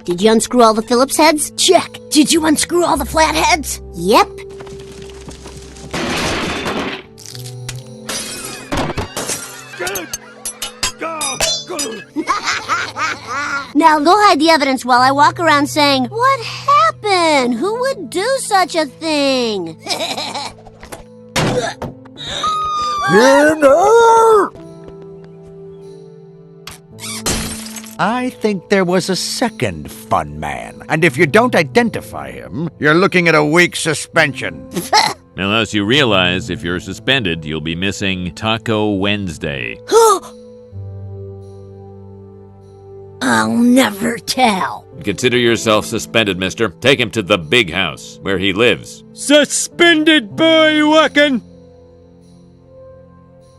Did you unscrew all the Phillips heads? Check. Did you unscrew all the flat heads? Yep. Now go hide the evidence while I walk around saying, "What happened? Who would do such a thing?" I think there was a second fun man, and if you don't identify him, you're looking at a week suspension. Unless you realize if you're suspended, you'll be missing Taco Wednesday. I'll never tell. Consider yourself suspended, mister. Take him to the big house, where he lives. Suspended boy walking.